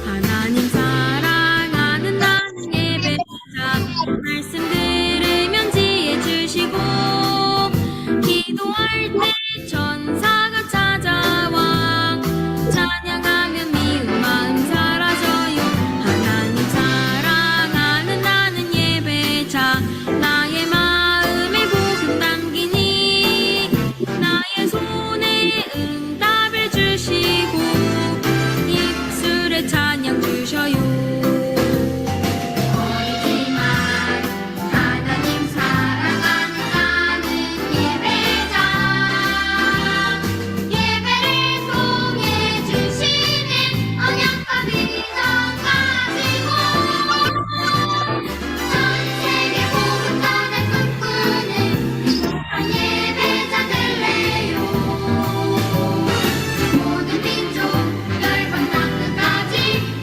하나님 사랑하는 나는 예배자 말씀 들으면 지혜 주시고 기도할 때 천사가 찾아와 찬양하면 미운 마음 사라져요. 하나님 사랑하는 나는 예배자 나의 마음에 복음 담기니 나의 손에 응답을 주시고 입술에 찬양 주셔요. 어리지만 하나님 사랑하는 나는 예배자 예배를 통해 주시는 언약과 비전 가지고 전 세계 복음 전할 꿈꾸는 행복한 예배자 될래요. 모든 민족 열방 땅 끝까지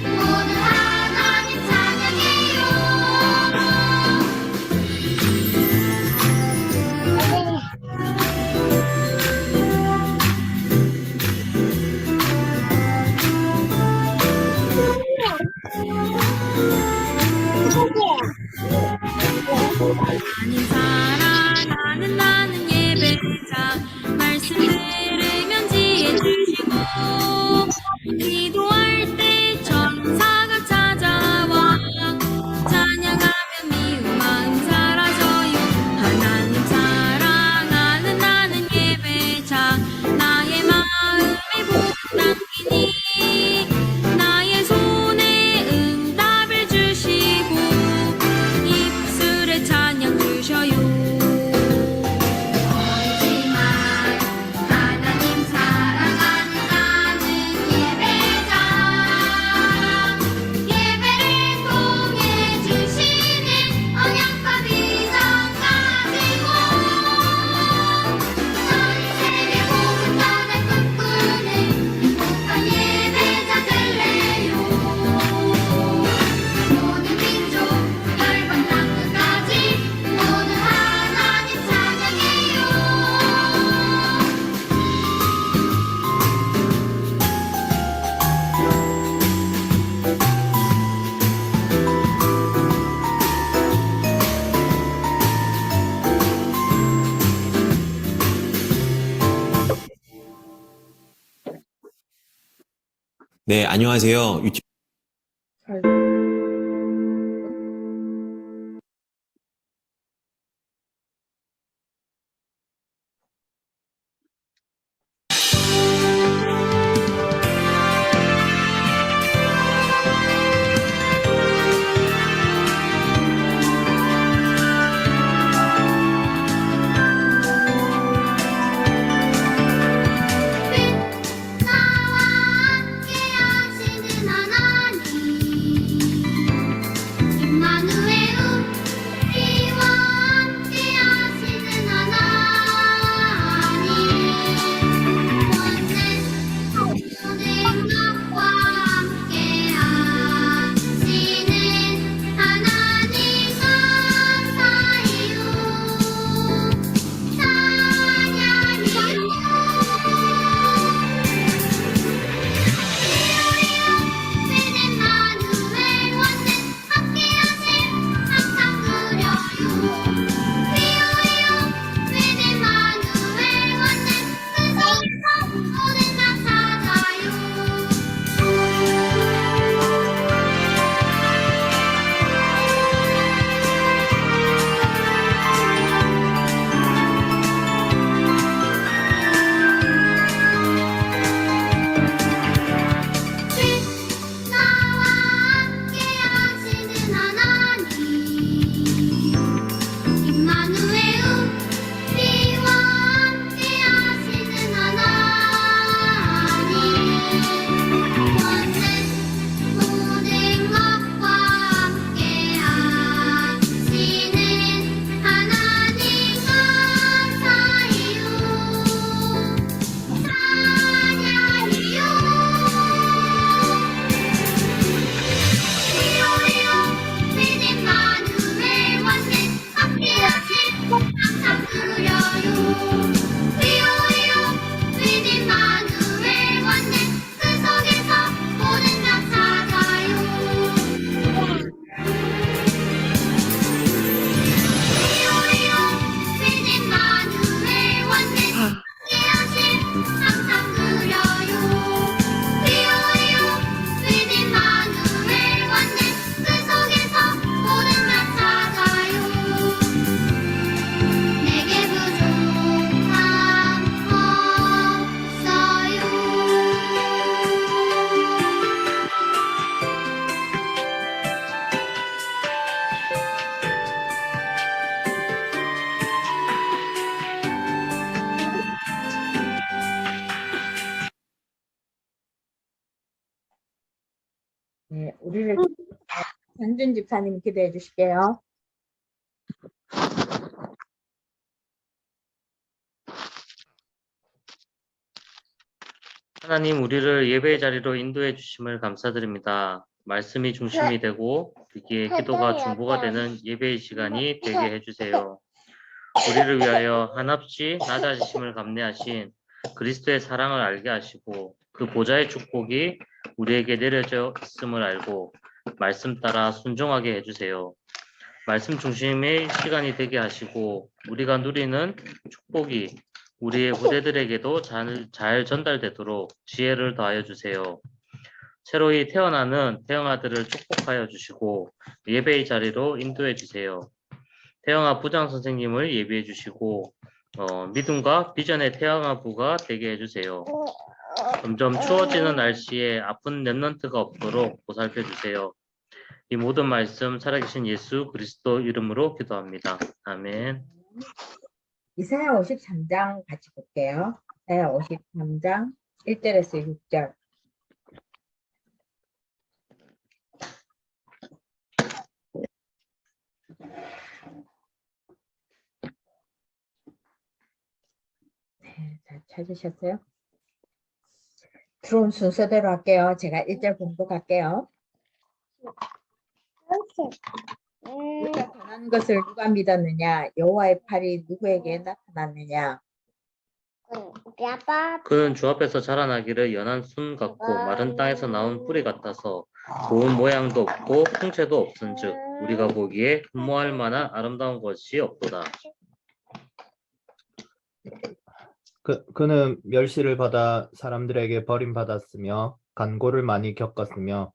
모두 하나님 찬양해요. 하나님 사랑하는 나는 예배자 말씀 들으면 지혜 주시고 기도할 때 천사가 찾아와 찬양하면 미운 마음 사라져요. 하나님 사랑하는 나는 예배자 나의 마음에 복음 담기니 나의 손에 응답을 주시고 입술에 찬양 주셔요. 어리지만 하나님 사랑하는 나는 예배자 예배를 통해 주시는 언약과 비전 가지고 전 세계 복음 전할 꿈꾸는 행복한 예배자 될래요. 모든 민족 열방 땅 끝까지 모두 하나님 찬양해요. 네, 안녕하세요. 유튜브 나와 함께 하시는 하나님 네, 우리를 장준 집사님 기도해 주실게요. 하나님, 우리를 예배의 자리로 인도해 주심을 감사드립니다. 말씀이 중심이 되고 여기에 기도가 중보가 되는 예배의 시간이 되게 해주세요. 우리를 위하여 한없이 낮아지심을 감내하신 그리스도의 사랑을 알게 하시고 그 보좌의 축복이 우리에게 내려져 있음을 알고 말씀 따라 순종하게 해주세요. 말씀 중심의 시간이 되게 하시고 우리가 누리는 축복이 우리의 후대들에게도 잘 전달되도록 지혜를 더하여 주세요. 새로이 태어나는 태영아들을 축복하여 주시고 예배의 자리로 인도해 주세요. 태영아 부장 선생님을 예비해 주시고 믿음과 비전의 태영아 부가 되게 해주세요. 점점 추워지는 날씨에 아픈 랩런트가 없도록 보살펴 주세요. 이 모든 말씀 살아계신 예수 그리스도 이름으로 기도합니다. 아멘. 이사야 53장 같이 볼게요. 이사야 53장 1절에서 6절. 네, 잘 찾으셨어요? 들어온 순서대로 할게요. 제가 1절 봉독할게요. 우리가 전한 것을 누가 믿었느냐? 여호와의 팔이 누구에게 나타났느냐? 그는 주 앞에서 자라나기를 연한 순 같고 마른 땅에서 나온 뿌리 같아서 좋은 모양도 없고 풍채도 없은즉 우리가 보기에 흠모할 만한 아름다운 것이 없도다. 그는 멸시를 받아 사람들에게 버림받았으며 간고를 많이 겪었으며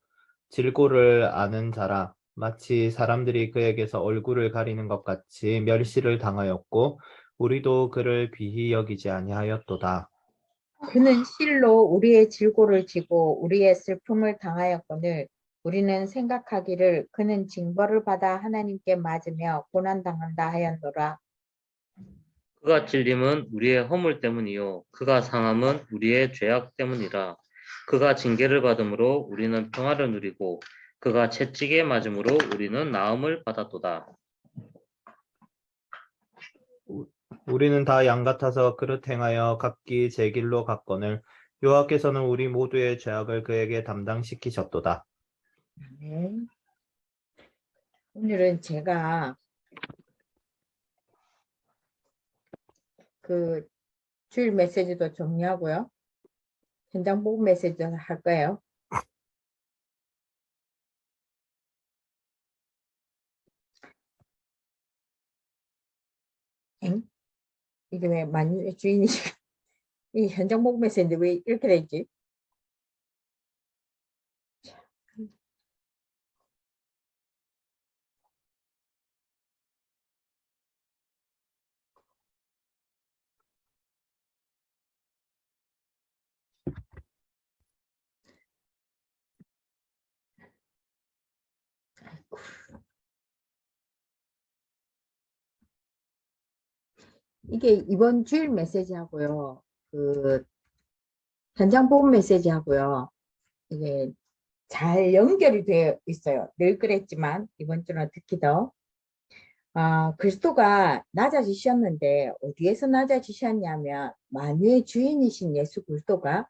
질고를 아는 자라 마치 사람들이 그에게서 얼굴을 가리는 것 같이 멸시를 당하였고 우리도 그를 귀히 여기지 아니하였도다. 그는 실로 우리의 질고를 지고 우리의 슬픔을 당하였거늘 우리는 생각하기를 그는 징벌을 받아 하나님께 맞으며 고난당한다 하였노라. 그가 찔림은 우리의 허물 때문이요 그가 상함은 우리의 죄악 때문이라. 그가 징계를 받음으로 우리는 평화를 누리고 그가 채찍에 맞음으로 우리는 나음을 받았도다. 우리는 다 양 같아서 그릇 행하여 각기 제 길로 갔거늘 여호와께서는 우리 모두의 죄악을 그에게 담당시키셨도다. 네. 오늘은 제가 그 주일 메시지도 정리하고요. 현장 복음 메시지도 할 거예요. 엥? 이게 왜 만유의 주인이 이 현장 복음 메시지인데 왜 이렇게 돼 있지? 이게 이번 주일 메시지하고요. 그 현장 복음 메시지하고요. 이게 잘 연결이 되어 있어요. 늘 그랬지만 이번 주는 특히 더 그리스도가 낮아지셨는데 어디에서 낮아지셨냐면 만유의 주인이신 예수 그리스도가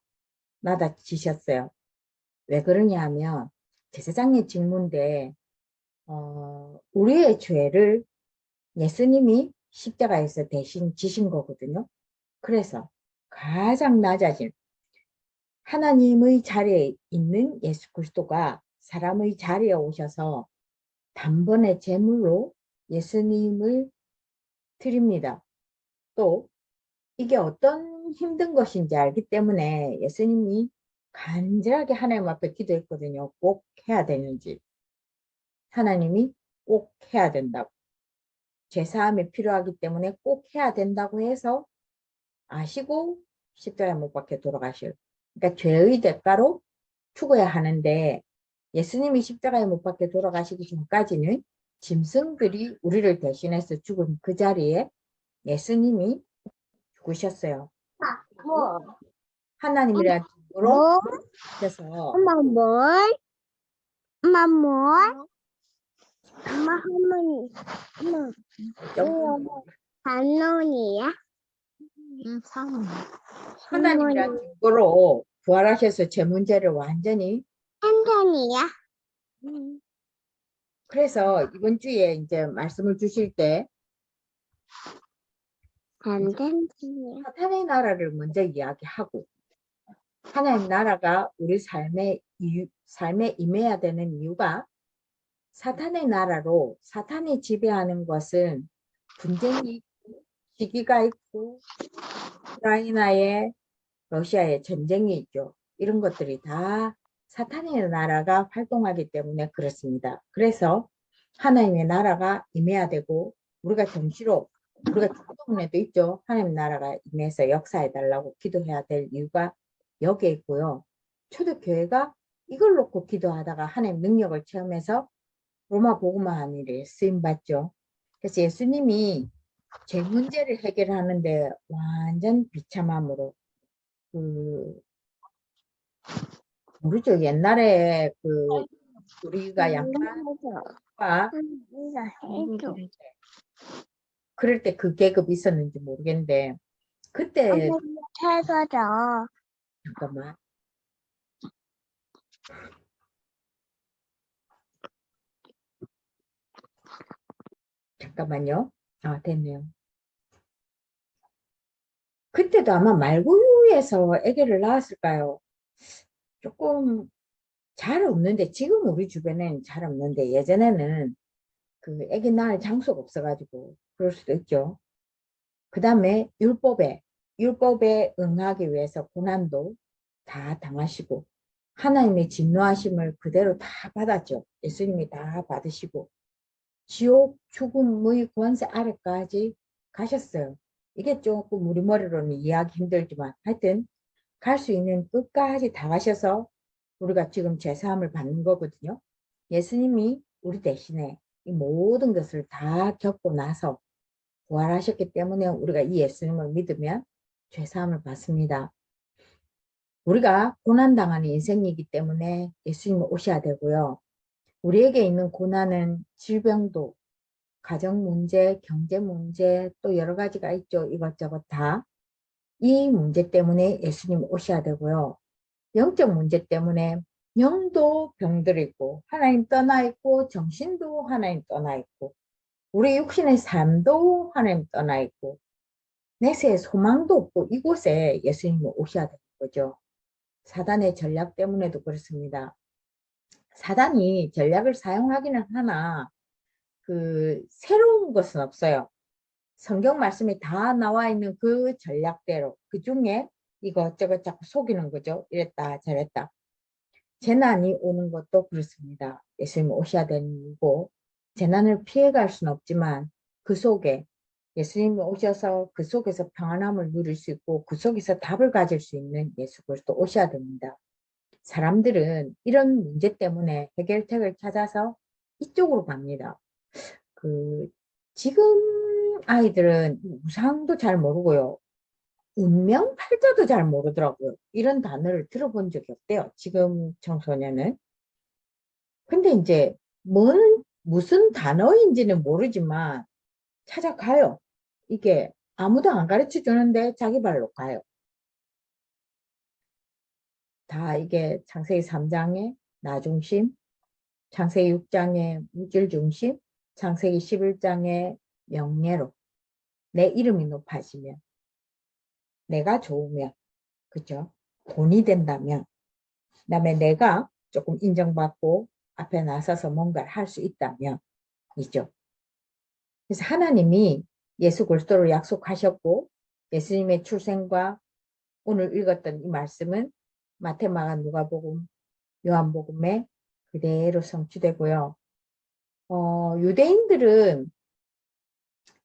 낮아지셨어요. 왜 그러냐면 제사장의 직무인데 우리의 죄를 예수님이 십자가에서 대신 지신 거거든요. 그래서 가장 낮아진 하나님의 자리에 있는 예수 그리스도가 사람의 자리에 오셔서 단번에 제물로 예수님을 드립니다. 또 이게 어떤 힘든 것인지 알기 때문에 예수님이 간절하게 하나님 앞에 기도했거든요. 꼭 해야 되는지. 하나님이 꼭 해야 된다고. 죄사함이 필요하기 때문에 꼭 해야 된다고 해서 아시고 십자가에 못 박혀 돌아가실. 그러니까 죄의 대가로 죽어야 하는데 예수님이 십자가에 못 박혀 돌아가시기 전까지는 짐승들이 우리를 대신해서 죽은 그 자리에 예수님이 죽으셨어요. 하나님이란 증거로 그래서 엄마 뭘? 엄마 뭐? 엄마 할머니. 엄마 할머니야? 사모님. 하나님이란 증거로 부활하셔서 제 문제를 완전히 한잔이야? 그래서 이번 주에 이제 말씀을 주실 때 한잔이야. 사탄의 나라를 먼저 이야기하고 하나님 나라가 우리 삶에 임해야 되는 이유가 사탄의 나라로 사탄이 지배하는 것은 분쟁이 있고 시기가 있고 우크라이나에 러시아의 전쟁이 있죠. 이런 것들이 다 사탄의 나라가 활동하기 때문에 그렇습니다. 그래서 하나님의 나라가 임해야 되고 우리가 정시로 우리가 기도문에도 있죠. 하나님 나라가 임해서 역사해 달라고 기도해야 될 이유가 여기에 있고요. 초대교회가 이걸 놓고 기도하다가 하나님 능력을 체험해서 로마 복음화 하는 일에 쓰임받죠. 그래서 예수님이 제 문제를 해결하는데 완전 비참함으로 모르죠. 옛날에 우리가 양파와 해줘. 그럴 때 그 계급이 있었는지 모르겠는데 그때 찾아줘. 잠깐만 잠깐만요. 아 됐네요. 그때도 아마 말구유에서 아기를 낳았을까요? 조금 잘 없는데 지금 우리 주변엔 잘 없는데 예전에는 그 아기 낳을 장소가 없어가지고 그럴 수도 있죠. 그 다음에 율법에 응하기 위해서 고난도 다 당하시고 하나님의 진노하심을 그대로 다 받았죠. 예수님이 다 받으시고 지옥 죽음의 권세 아래까지 가셨어요. 이게 조금 우리 머리로는 이해하기 힘들지만 하여튼 갈 수 있는 끝까지 다 가셔서 우리가 지금 제사함을 받는 거거든요. 예수님이 우리 대신에 이 모든 것을 다 겪고 나서 부활하셨기 때문에 우리가 이 예수님을 믿으면 죄사함을 받습니다. 우리가 고난당하는 인생이기 때문에 예수님이 오셔야 되고요. 우리에게 있는 고난은 질병도, 가정 문제, 경제 문제, 또 여러 가지가 있죠. 이것저것 다. 이 문제 때문에 예수님 오셔야 되고요. 영적 문제 때문에 영도 병들고 하나님 떠나 있고 정신도 하나님 떠나 있고 우리 육신의 삶도 하나님 떠나 있고 내세의 소망도 없고 이곳에 예수님이 오셔야 되는 거죠. 사단의 전략 때문에도 그렇습니다. 사단이 전략을 사용하기는 하나 새로운 것은 없어요. 성경 말씀이 다 나와 있는 그 전략대로 그 중에 이것저것 자꾸 속이는 거죠. 이랬다 저랬다. 재난이 오는 것도 그렇습니다. 예수님 오셔야 되는 거고 재난을 피해갈 수는 없지만 그 속에 예수님이 오셔서 그 속에서 평안함을 누릴 수 있고 그 속에서 답을 가질 수 있는 예수 그리스도 오셔야 됩니다. 사람들은 이런 문제 때문에 해결책을 찾아서 이쪽으로 갑니다. 지금 아이들은 우상도 잘 모르고요. 운명팔자도 잘 모르더라고요. 이런 단어를 들어본 적이 없대요. 지금 청소년은. 근데 이제 무슨 단어인지는 모르지만 찾아가요. 이게 아무도 안 가르쳐 주는데 자기 발로 가요. 다 이게 창세기 3장의 나중심, 창세기 6장의 물질중심, 창세기 11장의 명예로 내 이름이 높아지면 내가 좋으면 그죠? 돈이 된다면 그다음에 내가 조금 인정받고 앞에 나서서 뭔가를 할 수 있다면 이죠. 그래서 하나님이 예수 그리스도를 약속하셨고 예수님의 출생과 오늘 읽었던 이 말씀은 마태, 마가, 누가복음, 요한복음에 그대로 성취되고요. 유대인들은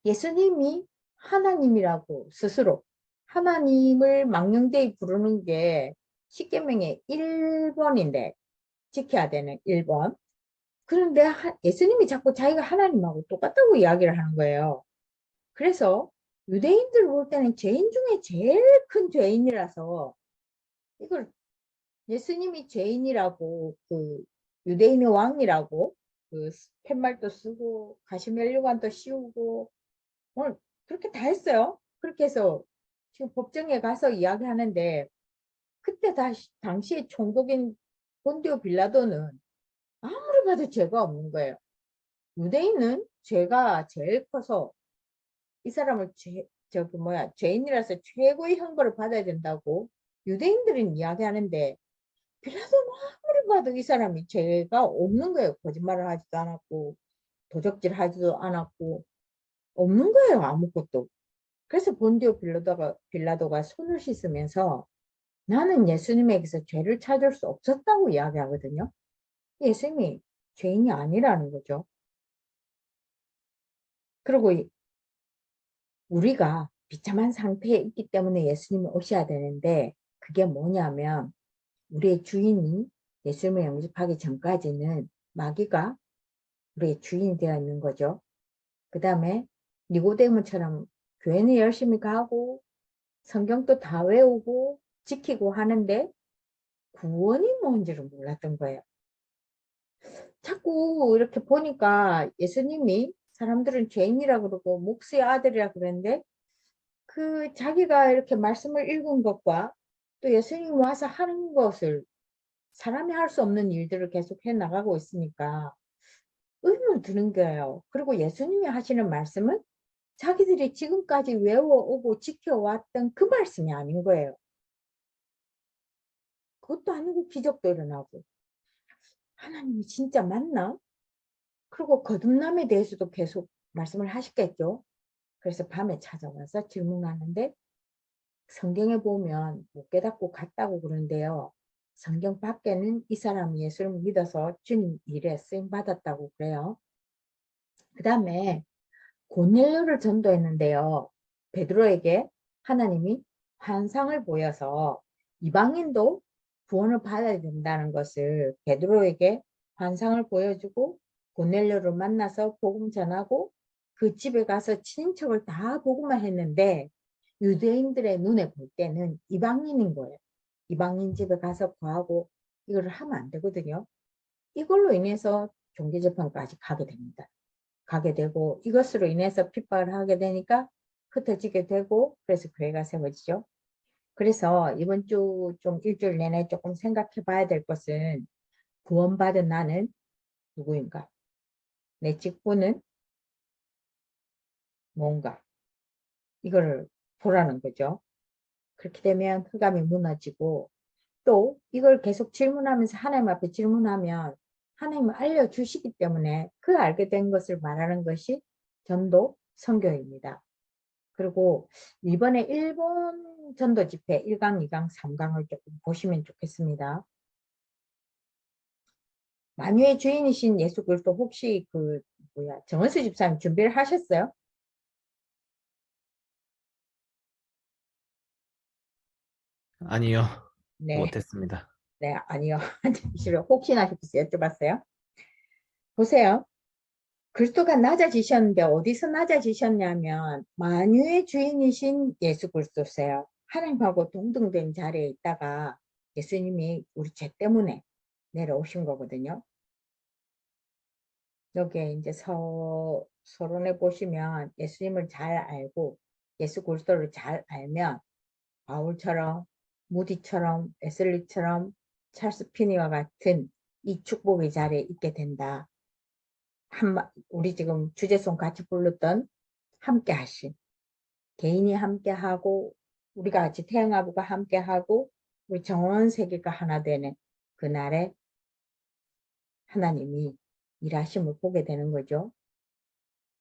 예수님이 하나님이라고 스스로 하나님을 망령되이 부르는 게 십계명의 1번인데 지켜야 되는 1번. 그런데 예수님이 자꾸 자기가 하나님하고 똑같다고 이야기를 하는 거예요. 그래서 유대인들 볼 때는 죄인 중에 제일 큰 죄인이라서 이걸 예수님이 죄인이라고 유대인의 왕이라고 그 팻말도 쓰고 가시면류관도 씌우고 그렇게 다 했어요. 그렇게 해서 지금 법정에 가서 이야기하는데 그때 당시에 총독인 본디오 빌라도는 아무리 봐도 죄가 없는 거예요. 유대인은 죄가 제일 커서 이 사람을 죄인이라서 최고의 형벌을 받아야 된다고 유대인들은 이야기하는데 빌라도는 아무리 봐도 이 사람이 죄가 없는 거예요. 거짓말을 하지도 않았고 도적질 하지도 않았고 없는 거예요. 아무것도. 그래서 본디오 빌라도가 손을 씻으면서 나는 예수님에게서 죄를 찾을 수 없었다고 이야기하거든요. 예수님이 죄인이 아니라는 거죠. 그리고 우리가 비참한 상태에 있기 때문에 예수님이 오셔야 되는데 그게 뭐냐면 우리의 주인이 예수님을 영접하기 전까지는 마귀가 우리의 주인이 되어 있는 거죠. 그 다음에 니고데모처럼 교회는 열심히 가고 성경도 다 외우고 지키고 하는데 구원이 뭔지를 몰랐던 거예요. 자꾸 이렇게 보니까 예수님이 사람들은 죄인이라 그러고 목수의 아들이라 그러는데 그 자기가 이렇게 말씀을 읽은 것과 또 예수님이 와서 하는 것을 사람이 할 수 없는 일들을 계속 해 나가고 있으니까 의문이 드는 거예요. 그리고 예수님이 하시는 말씀은 자기들이 지금까지 외워오고 지켜왔던 그 말씀이 아닌 거예요. 그것도 아니고 기적도 일어나고 하나님이 진짜 맞나? 그리고 거듭남에 대해서도 계속 말씀을 하시겠죠. 그래서 밤에 찾아와서 질문하는데 성경에 보면 못 깨닫고 갔다고 그러는데요. 성경 밖에는 이 사람이 예수를 믿어서 주님 일에 쓰임 받았다고 그래요. 그 다음에 고넬료를 전도했는데요. 베드로에게 하나님이 환상을 보여서 이방인도 구원을 받아야 된다는 것을 베드로에게 환상을 보여주고 고넬료를 만나서 복음 전하고 그 집에 가서 친인척을 다 복음만 했는데 유대인들의 눈에 볼 때는 이방인인 거예요. 이방인 집에 가서 구하고 이거를 하면 안 되거든요. 이걸로 인해서 종교재판까지 가게 됩니다. 가게 되고 이것으로 인해서 핍박을 하게 되니까 흩어지게 되고 그래서 교회가 세워지죠. 그래서 이번 주 좀 일주일 내내 조금 생각해 봐야 될 것은 구원받은 나는 누구인가? 내 직분은 뭔가? 이거를 보라는 거죠. 그렇게 되면 흑암이 무너지고 또 이걸 계속 질문하면서 하나님 앞에 질문하면 하나님은 알려주시기 때문에 그 알게 된 것을 말하는 것이 전도 선교입니다. 그리고 이번에 일본 전도 집회 1강, 2강, 3강을 조금 보시면 좋겠습니다. 만유의 주인이신 예수 그리스도 혹시 정은수 집사님 준비를 하셨어요? 아니요, 네, 못했습니다. 네, 아니요. 혹시나 싶어서 여쭤봤어요. 보세요. 그리스도가 낮아지셨는데 어디서 낮아지셨냐면 만유의 주인이신 예수 그리스도세요. 하나님하고 동등된 자리에 있다가 예수님이 우리 죄 때문에 내려오신 거거든요. 여기에 이제 서론에 보시면 예수님을 잘 알고 예수 그리스도를 잘 알면 바울처럼 무디처럼 웨슬리처럼 찰스 피니와 같은 이 축복의 자리에 있게 된다. 우리 지금 주제송 같이 불렀던 함께 하신 개인이 함께 하고 우리가 같이 태영아부가 함께 하고 우리 전 세계가 하나 되는 그날에 하나님이 일하심을 보게 되는 거죠.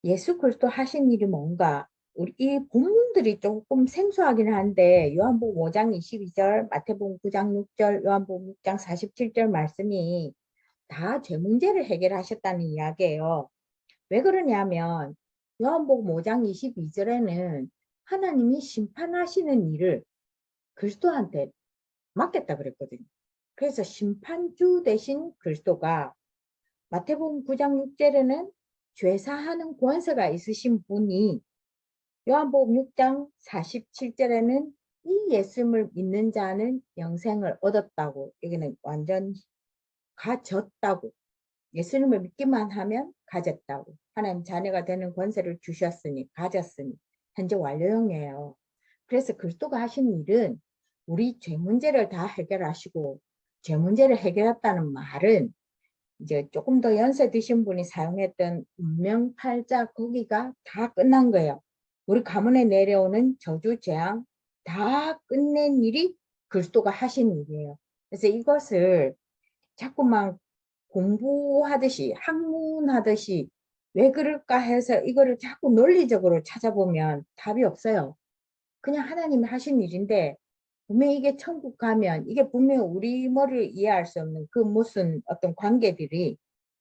예수 그리스도 하신 일이 뭔가 우리 이 본문들이 조금 생소하긴 한데 요한복음 5장 22절 마태복음 9장 6절 요한복음 6장 47절 말씀이 다 죄 문제를 해결하셨다는 이야기예요. 왜 그러냐면 요한복음 5장 22절에는 하나님이 심판하시는 일을 그리스도한테 맡겼다 그랬거든요. 그래서 심판주 대신 그리스도가 마태복음 9장 6절에는 죄사하는 권세가 있으신 분이 요한복음 6장 47절에는 이 예수님을 믿는 자는 영생을 얻었다고 여기는 완전 가졌다고. 예수님을 믿기만 하면 가졌다고. 하나님 자녀가 되는 권세를 주셨으니 가졌으니 현재 완료형이에요. 그래서 그리스도가 하신 일은 우리 죄 문제를 다 해결하시고, 죄 문제를 해결했다는 말은 이제 조금 더 연세 드신 분이 사용했던 운명팔자 거기가 다 끝난 거예요. 우리 가문에 내려오는 저주 재앙 다 끝낸 일이 그리스도가 하신 일이에요. 그래서 이것을 자꾸만 공부하듯이 학문하듯이 왜 그럴까 해서 이거를 자꾸 논리적으로 찾아보면 답이 없어요. 그냥 하나님이 하신 일인데 분명히 이게 천국 가면 이게 분명히 우리 머리를 이해할 수 없는 그 무슨 어떤 관계들이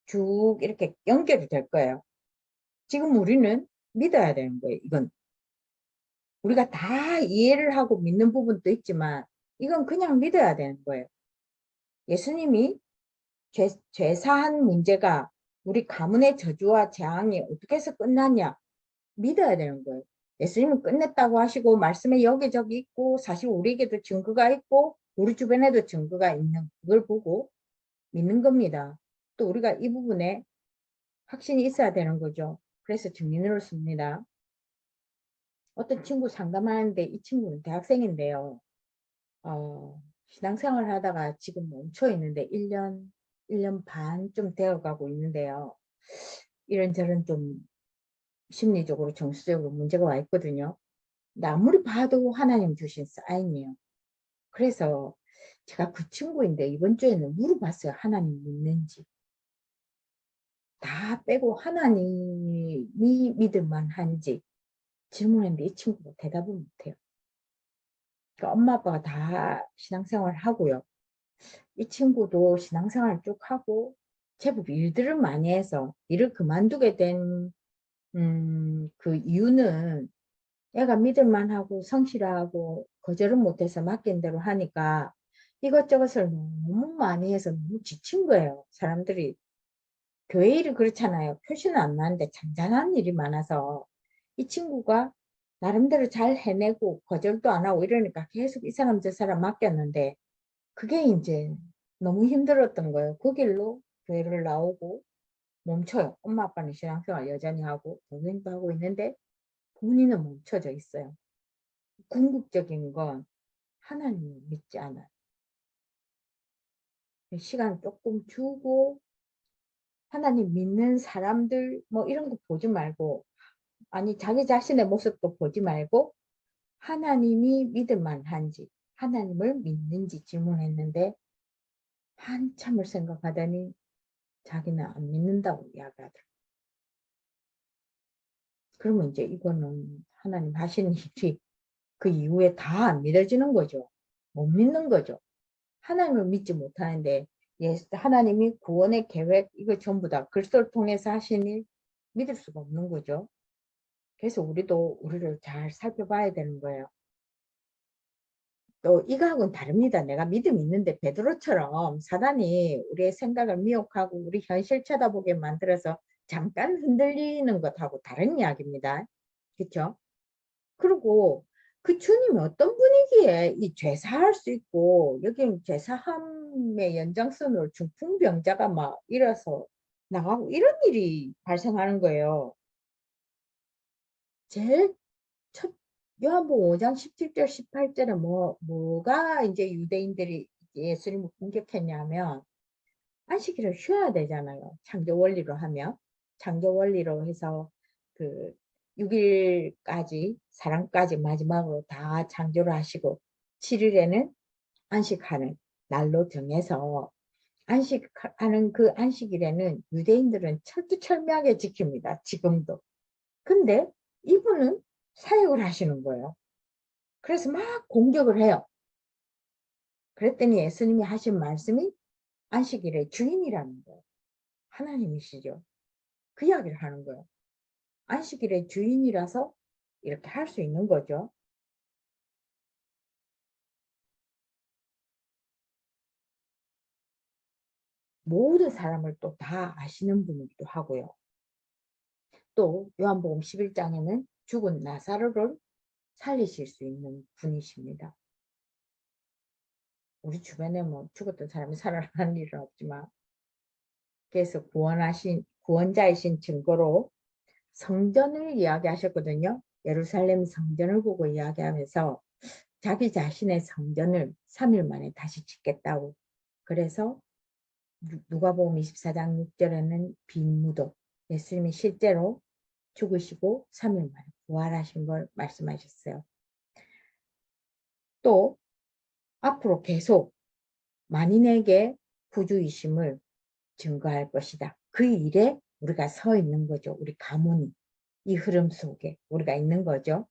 쭉 이렇게 연결이 될 거예요. 지금 우리는 믿어야 되는 거예요. 이건 우리가 다 이해를 하고 믿는 부분도 있지만 이건 그냥 믿어야 되는 거예요. 예수님이 죄사한 문제가 우리 가문의 저주와 재앙이 어떻게 해서 끝났냐 믿어야 되는 거예요. 예수님은 끝냈다고 하시고 말씀에 여기저기 있고 사실 우리에게도 증거가 있고 우리 주변에도 증거가 있는 그걸 보고 믿는 겁니다. 또 우리가 이 부분에 확신이 있어야 되는 거죠. 그래서 증인으로 씁니다. 어떤 친구 상담하는데 이 친구는 대학생인데요. 신앙생활 하다가 지금 멈춰 있는데 1년 반 좀 되어 가고 있는데요. 이런저런 좀 심리적으로 정서적으로 문제가 와 있거든요. 근데 아무리 봐도 하나님 주신 사인이에요. 그래서 제가 그 친구인데 이번 주에는 물어봤어요. 하나님 믿는지. 다 빼고 하나님이 믿을만 한지 질문했는데 이 친구가 대답을 못해요. 그러니까 엄마 아빠가 다 신앙생활 하고요. 이 친구도 신앙생활 쭉 하고 제법 일들을 많이 해서 일을 그만두게 된 그 이유는 애가 믿을만하고 성실하고 거절은 못해서 맡긴 대로 하니까 이것저것을 너무 많이 해서 너무 지친 거예요. 사람들이 교회 일이 그렇잖아요. 표시는 안 나는데 잔잔한 일이 많아서 이 친구가 나름대로 잘 해내고 거절도 안 하고 이러니까 계속 이 사람 저 사람 맡겼는데 그게 이제 너무 힘들었던 거예요. 그 길로 교회를 나오고 멈춰요. 엄마 아빠는 신앙생활 여전히 하고 동생도 하고 있는데 본인은 멈춰져 있어요. 궁극적인 건 하나님을 믿지 않아요. 시간 조금 주고 하나님 믿는 사람들 뭐 이런 거 보지 말고 아니 자기 자신의 모습도 보지 말고 하나님이 믿을 만한지 하나님을 믿는지 질문했는데 한참을 생각하더니 자기는 안 믿는다고 이야기하더라고요. 그러면 이제 이거는 하나님 하신 일이 그 이후에 다 안 믿어지는 거죠. 못 믿는 거죠. 하나님을 믿지 못하는데 하나님이 구원의 계획 이거 전부 다 그리스도를 통해서 하신 일 믿을 수가 없는 거죠. 그래서 우리도 우리를 잘 살펴봐야 되는 거예요. 또 이거하고는 다릅니다. 내가 믿음이 있는데 베드로처럼 사단이 우리의 생각을 미혹하고 우리 현실 쳐다보게 만들어서 잠깐 흔들리는 것하고 다른 이야기입니다. 그렇죠? 그리고 그 주님이 어떤 분위기에 이 죄사할 수 있고 여기 죄사함의 연장선으로 중풍병자가 막 일어서 나가고 이런 일이 발생하는 거예요. 제일 첫 요한복음 5장 17절 18절에 뭐가 이제 유대인들이 예수님을 공격했냐면 안식일을 쉬어야 되잖아요. 창조 원리로 하면 창조 원리로 해서 그 6일까지 사람까지 마지막으로 다 창조를 하시고 7일에는 안식하는 날로 정해서 안식하는 그 안식일에는 유대인들은 철두철미하게 지킵니다. 지금도. 근데 이분은 사역을 하시는 거예요. 그래서 막 공격을 해요. 그랬더니 예수님이 하신 말씀이 안식일의 주인이라는 거예요. 하나님이시죠. 그 이야기를 하는 거예요. 안식일의 주인이라서 이렇게 할 수 있는 거죠. 모든 사람을 또 다 아시는 분이기도 하고요. 또 요한복음 11장에는 죽은 나사로를 살리실 수 있는 분이십니다. 우리 주변에 뭐 죽었던 사람이 살아나는 일은 없지만 그래서 구원자이신 증거로 성전을 이야기하셨거든요. 예루살렘 성전을 보고 이야기하면서 자기 자신의 성전을 3일 만에 다시 짓겠다고. 그래서 누가복음 24장 6절에는 빈 무덤, 예수님이 실제로 죽으시고 3일 만에 부활하신 걸 말씀하셨어요. 또 앞으로 계속 만인에게 구주이심을 증거할 것이다. 그 일에 우리가 서 있는 거죠. 우리 가문이 이 흐름 속에 우리가 있는 거죠.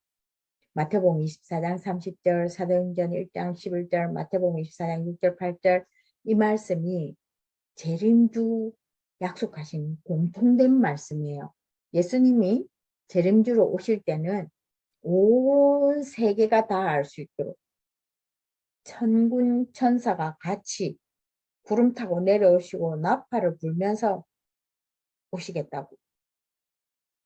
마태복음 24장 30절, 사도행전 1장 11절, 마태복음 24장 6절, 8절 이 말씀이 재림주 약속하신 공통된 말씀이에요. 예수님이 재림주로 오실 때는 온 세계가 다 알 수 있도록 천군 천사가 같이 구름 타고 내려오시고 나팔을 불면서 오시겠다고.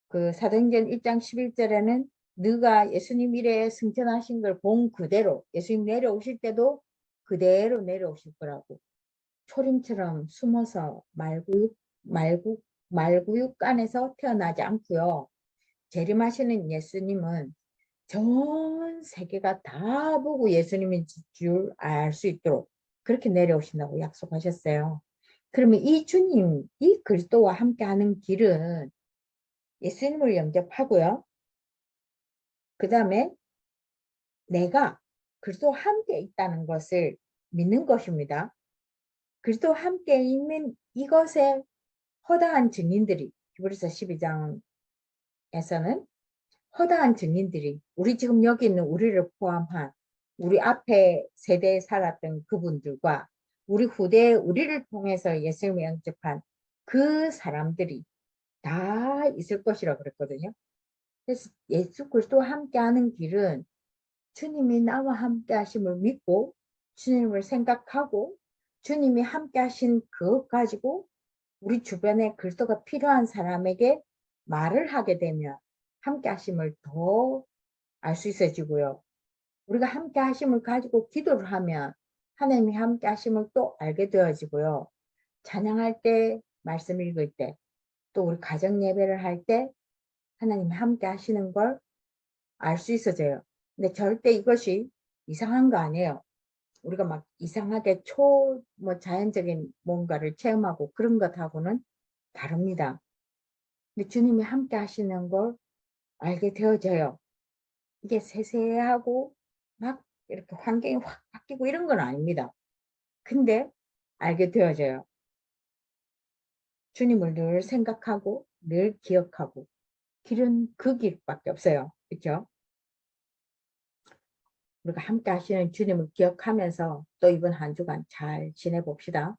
그 사도행전 1장 11절에는 너가 예수님 이래 승천하신 걸 본 그대로 예수님 내려오실 때도 그대로 내려오실 거라고. 초림처럼 숨어서 말구육간에서 태어나지 않고요. 재림하시는 예수님은 전 세계가 다 보고 예수님인 줄 알 수 있도록 그렇게 내려오신다고 약속하셨어요. 그러면 이 주님, 이 그리스도와 함께하는 길은 예수님을 영접하고요. 그 다음에 내가 그리스도와 함께 있다는 것을 믿는 것입니다. 그리스도와 함께 있는 이것에 허다한 증인들이 히브리서 12장에서는 허다한 증인들이 우리 지금 여기 있는 우리를 포함한 우리 앞에 세대에 살았던 그분들과 우리 후대에 우리를 통해서 예수님을 영접한 그 사람들이 다 있을 것이라고 그랬거든요. 그래서 예수 그리스도와 함께하는 길은 주님이 나와 함께 하심을 믿고 주님을 생각하고 주님이 함께 하신 그것 가지고 우리 주변에 그리스도가 필요한 사람에게 말을 하게 되면 함께 하심을 더 알 수 있어지고요. 우리가 함께 하심을 가지고 기도를 하면 하나님이 함께 하심을 또 알게 되어지고요. 찬양할 때, 말씀 읽을 때, 또 우리 가정 예배를 할 때 하나님이 함께 하시는 걸 알 수 있어져요. 근데 절대 이것이 이상한 거 아니에요. 우리가 막 이상하게 자연적인 뭔가를 체험하고 그런 것하고는 다릅니다. 근데 주님이 함께 하시는 걸 알게 되어져요. 이게 세세하고 막 이렇게 환경이 확 바뀌고 이런 건 아닙니다. 근데 알게 되어져요. 주님을 늘 생각하고 늘 기억하고 길은 그 길밖에 없어요. 그렇죠? 우리가 함께 하시는 주님을 기억하면서 또 이번 한 주간 잘 지내봅시다.